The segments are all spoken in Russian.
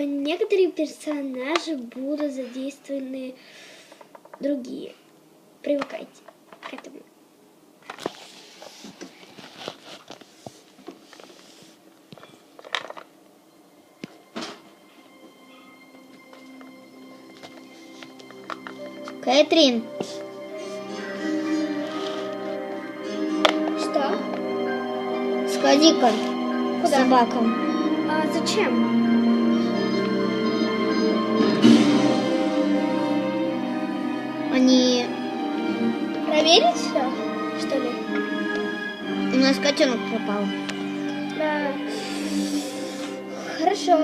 некоторые персонажи будут задействованы другие. Привыкайте к этому. Кэтрин. Что? Сходи-ка к Куда? собакам. А зачем? Они... Проверить все, что ли? У нас котенок пропал. Да. Хорошо.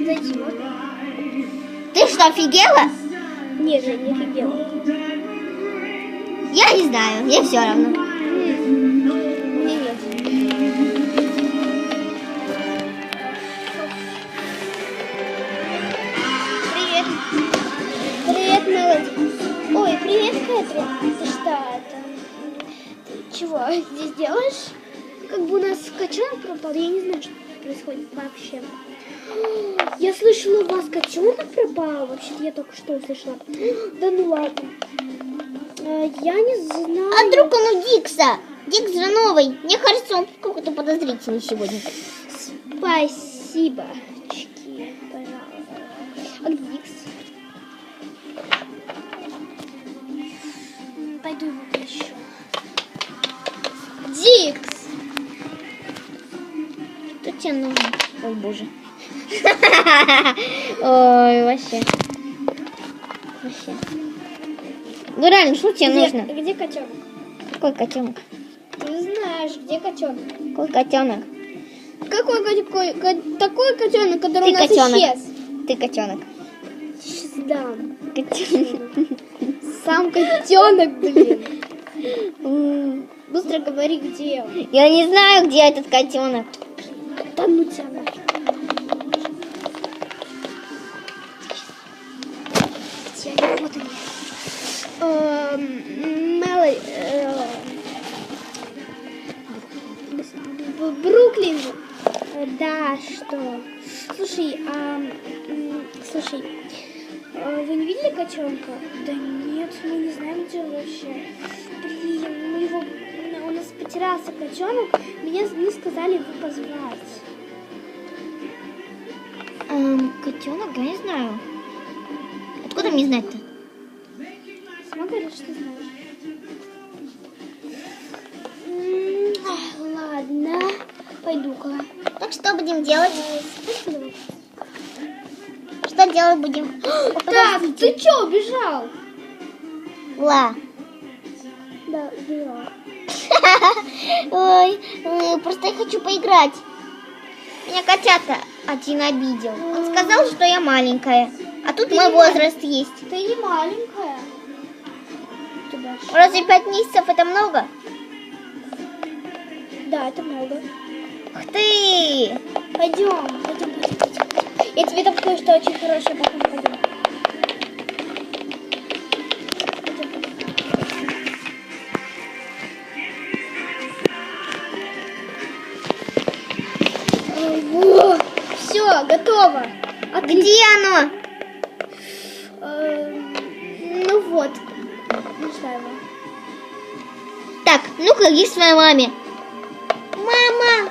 Зайти можно? Ты что, офигела? Нет, я не офигела. Я не знаю, мне все равно. Мне нет. Привет. Привет, Мелоди. Ой, привет, Кэтрин. Ты что, ты чего здесь делаешь? Как бы у нас котенок пропал, я не знаю, что происходит вообще. Я слышала, у вас котенок пропал. Вообще-то я только что услышала. Да ну ладно. Я не знаю. А вдруг он у Дикса? Дикс же новый. Мне кажется, он какой-то подозрительный сегодня. Спасибо. Очки, пожалуйста. А где Дикс? Пойду его поищу. Дикс! Что тебе нужно? Ой, боже. Ой, вообще. Ну реально, что тебе нужно? Где котенок? Какой котенок? Ты знаешь, где котенок? Какой котенок? Такой котенок, который Ты у нас котенок. исчез. Ты котенок. Сейчас дам. Котенок. Сам котенок, блин. Быстро говори, где он. Я не знаю, где этот котенок. Да ну тебя нафиг. Где они? Вот они. Мелоди. Бруклин. Да, что? Слушай, вы не видели котенка? Да нет, мы не знаем, где он вообще. Блин, у нас потерялся котенок, мне сказали его позвать. Котенок? Я не знаю. Откуда мне знать-то? Сама говоришь, что знаешь. Ладно, пойду-ка. Так что будем делать? Спасибо. Что делать будем? Так, ты что, убежал? Ла. Да, убежал. Ой, просто я хочу поиграть. Меня котята один обидел. Он сказал, что я маленькая. А тут Ты мой не возраст есть. Ты не маленькая. Тебя Разве 5 месяцев это много? Да, это много. Ух ты! Пойдем. Я тебе там кое-что очень хорошее покажу. Пойдем. Все, готово. Где оно? Ну вот. Нашла его. Так, ну-ка, иди к своей маме. Мама!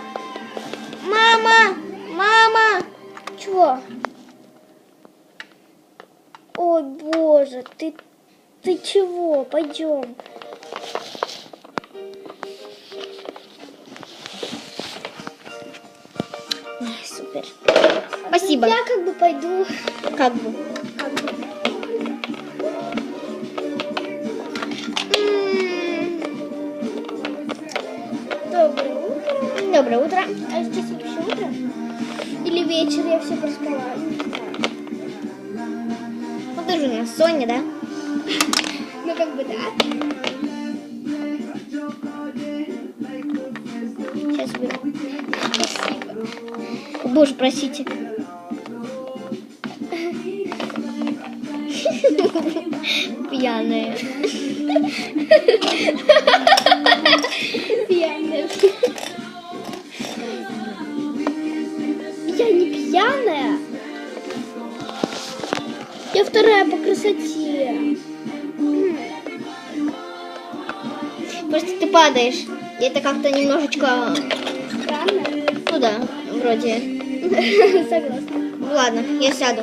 Мама! Мама! Чего? Ой, боже, ты чего? Пойдем. Ой, супер. Спасибо. Я как бы пойду. Как бы. Доброе утро. Доброе утро. А сейчас вообще утро? Или вечер, я все проспала? Не знаю. Вот ты же у нас Соня, да? Ну как бы да. Сейчас уберу. Спасибо. О, боже, простите. Пьяная. Просто ты падаешь. И это как-то немножечко... Странно. Ну да, вроде. Согласна. Ну ладно, я сяду.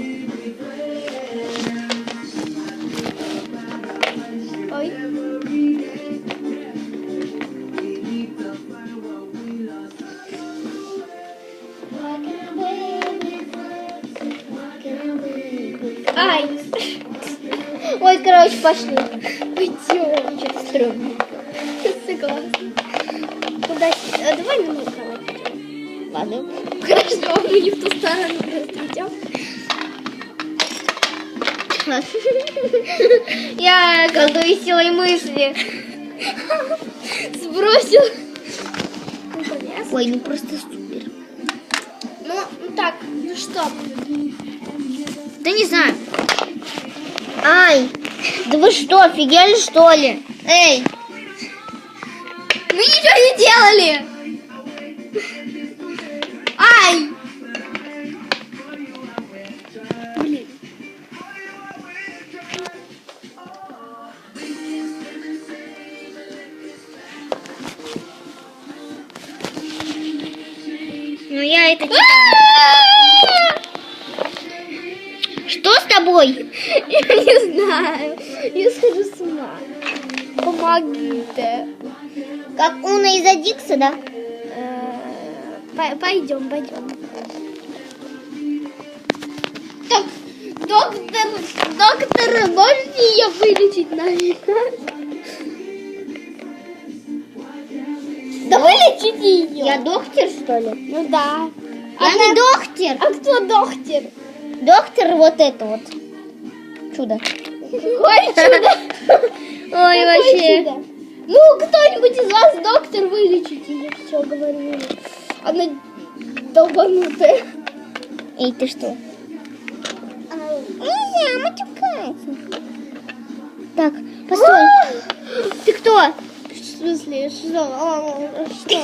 Ой. Ай. Ой, короче, пошли. Пойдем. Что-то стрёмно. Согласна. Куда? Давай на мою кровать пойдем. Ладно. Хорошо, мы не в ту сторону просто идем. Я колдую силой мысли. Сбросил. Ну, полез. Ой, ну просто супер. Ну, так, ну что? Да не знаю. Ай, да вы что, офигели что ли? Эй, Мы ничего не делали. Ай! Блин. ну я это... Что с тобой? Я не знаю. Я схожу с ума. Помогите. Как Уна из Адикса, да? Пойдем. Так, доктор, можете ее вылечить, наверное? Да вылечите ее. Я доктор, что ли? Ну да. Я не доктор. А кто доктор? Доктор вот это вот. Чудо. Какое чудо? Ой, Какое вообще. чудо? Ну, кто-нибудь из вас доктор, вылечите ее. Все, говорю. Она долбанутая. Эй, ты что? Нельзя, матюкается. Так, постой. Ты кто? В смысле, что? Что?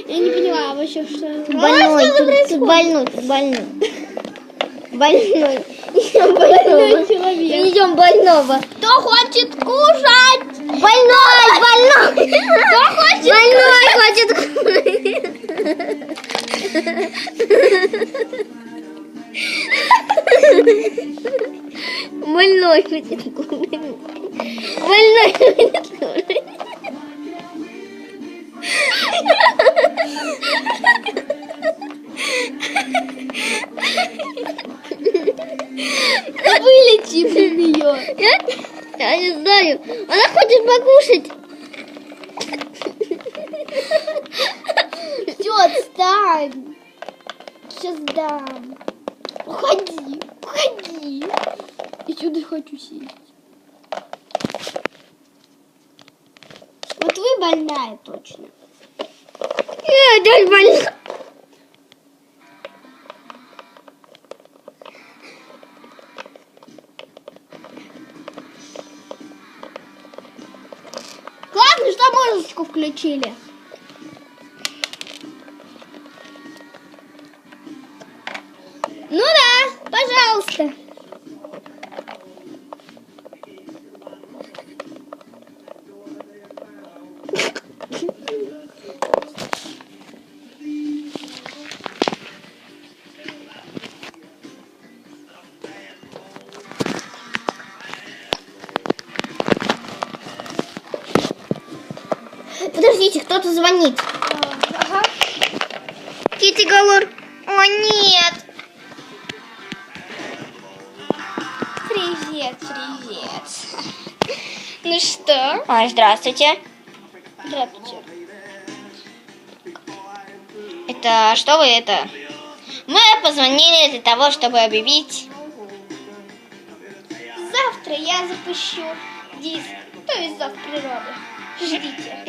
Я не поняла вообще, что... Больной, Что тут больной, тут больной. Больной. Больной человек. Идем больного. Кто хочет кушать? Больной. Кто хочет Больной хочет. Больной хочет кушать. Больной хочет кушать. Да вылечи ее. Я не знаю. Она хочет покушать. Все, отстань. Сейчас дам. Уходи. Я сюда хочу сесть. Вот вы больная точно. Дай больной. Классно, что музычку включили. Ну да, пожалуйста. Подождите, кто-то звонит. Ага. Китти Галор. О, нет. Привет. Ну что? Ой, здравствуйте. Здравствуйте. Это что вы это? Мы позвонили для того, чтобы объявить. Завтра я запущу диск, то есть зов природы. Ждите.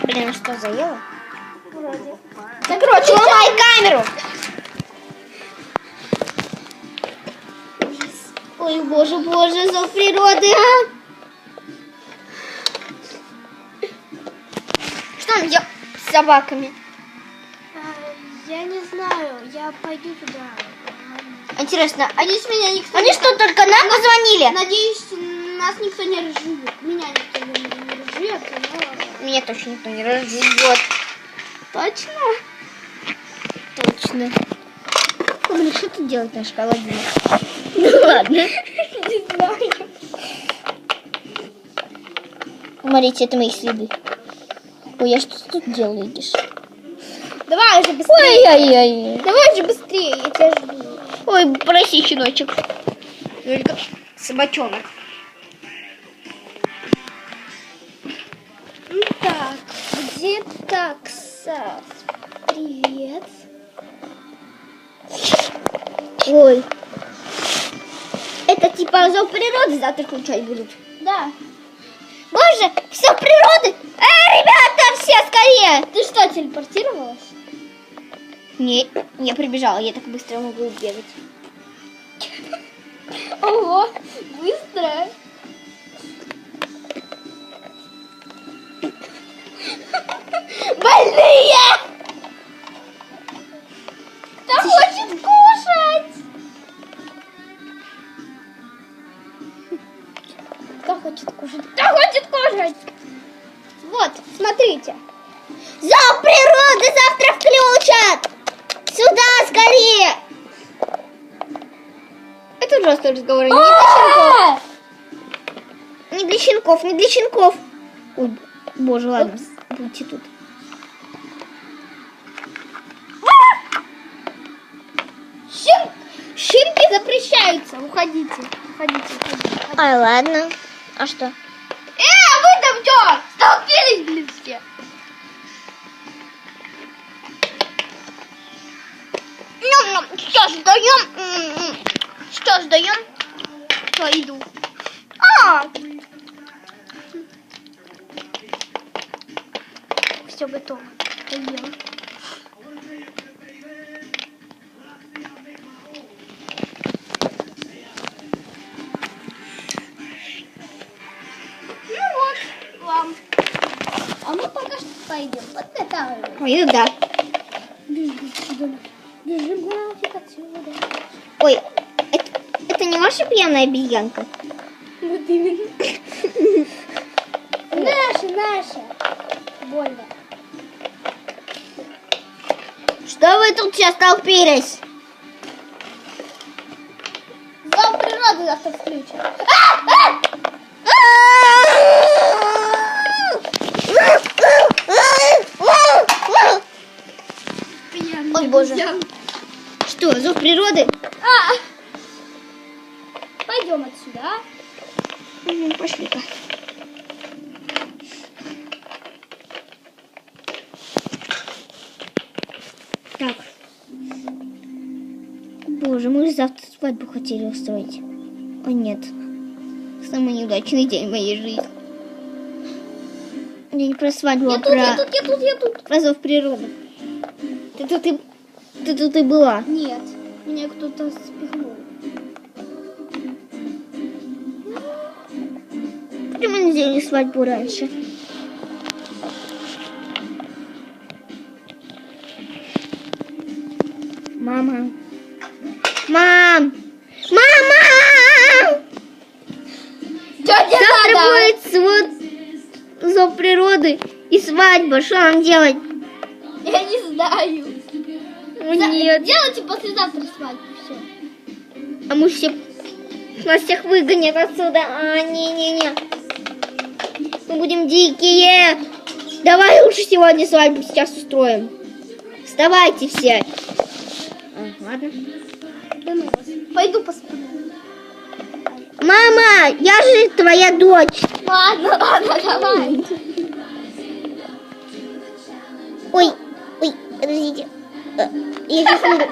Блин, что заело? Вроде. Да, короче, ломай камеру. Ой, боже, зов природы, а? Что он делает с собаками? Я не знаю, я пойду туда. Интересно, Надеюсь, меня никто они что, только нам позвонили? Надеюсь, нас никто не разживет. Меня никто не разживет, но... Меня точно никто не разживет. Точно? Точно. Блин, что тут делать наш холодильник? Ну ладно. Не знаю. Смотрите, это мои следы. Ой, а что ты тут делаешь? Давай уже быстрее. Ой-ой-ой. Давай уже быстрее, я тебя жду. Ой, проси, щеночек. Только собачонок. Так, где такса? Привет. Ой. Это типа зов природы завтра включать будут. Да. Боже, все природы. Ребята, все скорее. Ты что, телепортировалась? Нет, я прибежала, я так быстро могу бегать. Ого, быстро. Больные! Кто хочет кушать? Кто хочет кушать? Кто хочет кушать? Вот, смотрите. Зов природы завтра включат. Сюда скорее. Это ужасный разговор. Не для щенков, не для щенков. Ой, боже, ладно, будьте тут. Щенки запрещаются. Уходите. Уходите. Ай, ладно. А что? А вы там что? Столпились, блин, все. Сейчас даем. Сейчас даем. Что, иду. Все готово. Поела. Ну вот, вам. А мы пока что пойдем подготавливаем. Ой, ну да. Бежим отсюда. Бежим нафиг отсюда. Ой, это не ваша пьяная обезьянка? Вот именно. Наша. Больно. Что вы тут все столпились? Зов природы завтра включат. Ой, боже. Что, зов природы? Пойдем отсюда, а? Пошли-ка. Так. Боже, мы же завтра свадьбу хотели устроить. О, нет. Самый неудачный день в моей жизни. Я не про свадьбу, а про... Я тут. Про зов природы. Ты тут и была. Нет, меня кто-то спихнул. Почему мы не сделали свадьбу раньше? Мама. Мам! Мама! Завтра будет вот зов природы и свадьба. Что нам делать? Я не знаю. Нет. Делайте послезавтра свадьбу, все. А мы все... Нас всех выгонят отсюда. Не-не-не. Мы будем дикие. Давай лучше сегодня свадьбу сейчас устроим. Вставайте все. Ладно. Да ну вас. Пойду посплю. Мама, я же твоя дочь. Ладно, давай. Ой, подождите. Я сейчас выйду.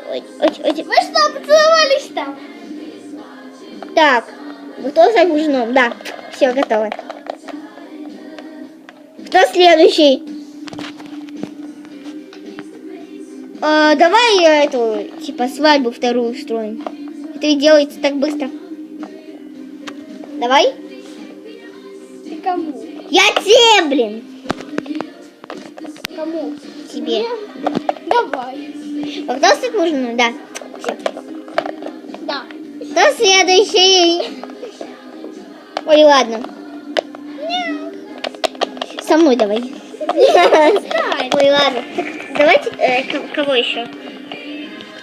Ой. Вы что, поцеловались там? Так, готов стать мужем? Да, все, готово. Кто следующий? Давай эту, типа, свадьбу вторую устроим. Это и делается так быстро. Давай. Ты кому? Я тебе, блин. Кому? Тебе. Мне? Давай. А кто стать мужем? Да. Все. следующий. Ой, ладно. Со мной давай. Ой, ладно. Давайте, кого еще?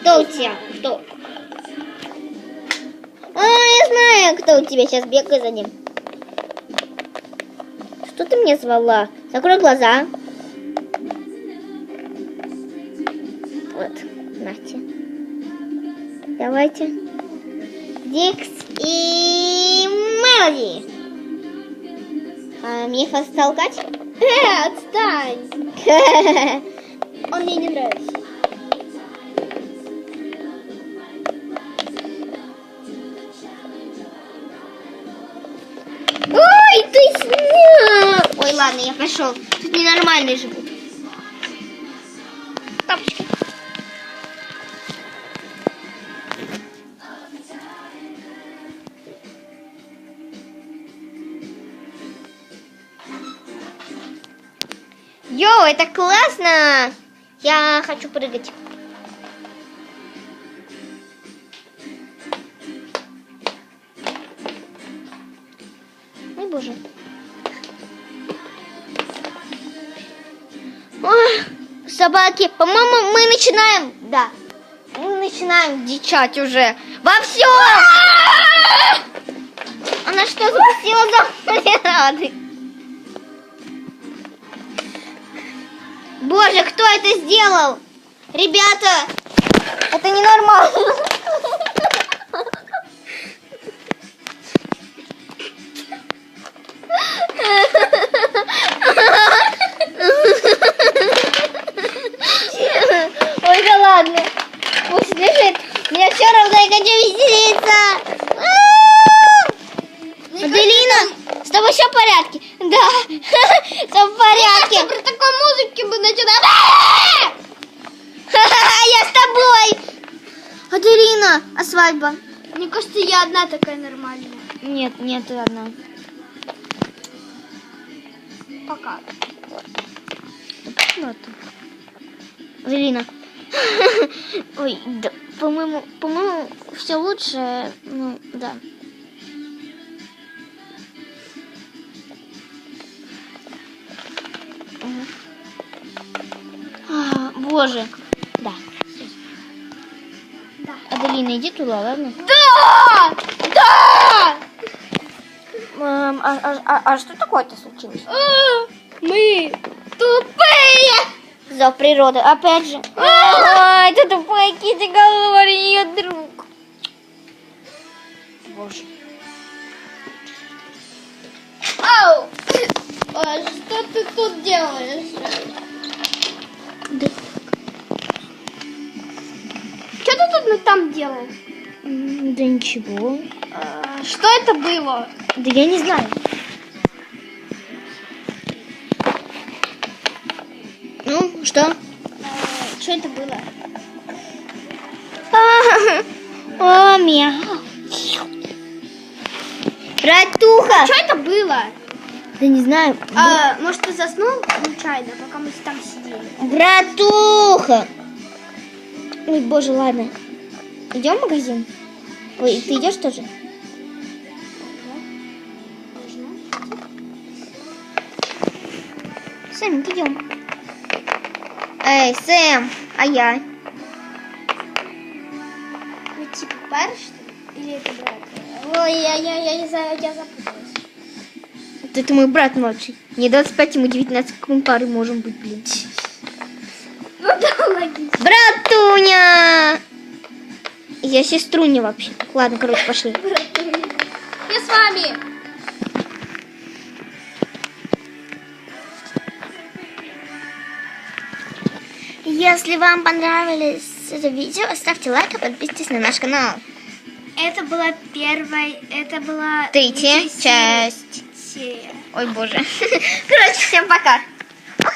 Кто у тебя? Кто? Я знаю, кто у тебя. Сейчас бегай за ним. Что ты меня звала? Закрой глаза. Вот, Настя. Давайте. Дикс и Мелоди. Мне вас толкать? Отстань. Он мне не нравится. Ой, ты снял! Ой, ладно, я пошел. Тут ненормальные живут. Тапочки. Йоу, это классно! Я хочу прыгать. Ой, боже. Ой, собаки, по-моему, мы начинаем... Да, мы начинаем дичать уже. Во все! Она что, запустила за преграды? Боже, кто это сделал? Ребята, это ненормально. Ой, да ладно. Пусть лежит. Мне все равно, я хочу веселиться. Аделина, с тобой все в порядке? Да, все в порядке. При такой музыке мы начинаем. Я с тобой. Аделина, а свадьба? Мне кажется, я одна такая нормальная. Нет, нет, ты одна. Пока. Вот. Аделина. Ой, да, по-моему, все лучше. Ну, да. Боже. Да. Да. Аделина, иди туда, ладно? Да! Да! А что такое-то случилось? Мы тупые! Зов природы, опять же. Ой, ты тупая Китти Галор, ее друг. Боже. Ау! Что ты тут делаешь? Да. Что ты тут там делал? Да ничего. Что это было? Да я не знаю. Ну, что? Что это было? О, мяу. Братуха! Что это было? Да не знаю. Может, ты заснул случайно, пока мы там сидели? Братуха! Ой, боже, ладно. Идем в магазин? Ой, ты идешь тоже? Сэм, идем. Эй, Сэм, а я? Ну, типа, парень, что ли? Или это брат? Ой, я не знаю, я запуталась. Вот это мой брат младший. Мне 25, ему 19, как мы пары можем быть, блин. Ну да, логично. Братуня! Я сеструня вообще. Ладно, короче, пошли. Я с вами. Если вам понравилось это видео, ставьте лайк и подписывайтесь на наш канал. Это была первая, это была... Третья часть. серия. Ой, боже. Короче, всем пока. Ага.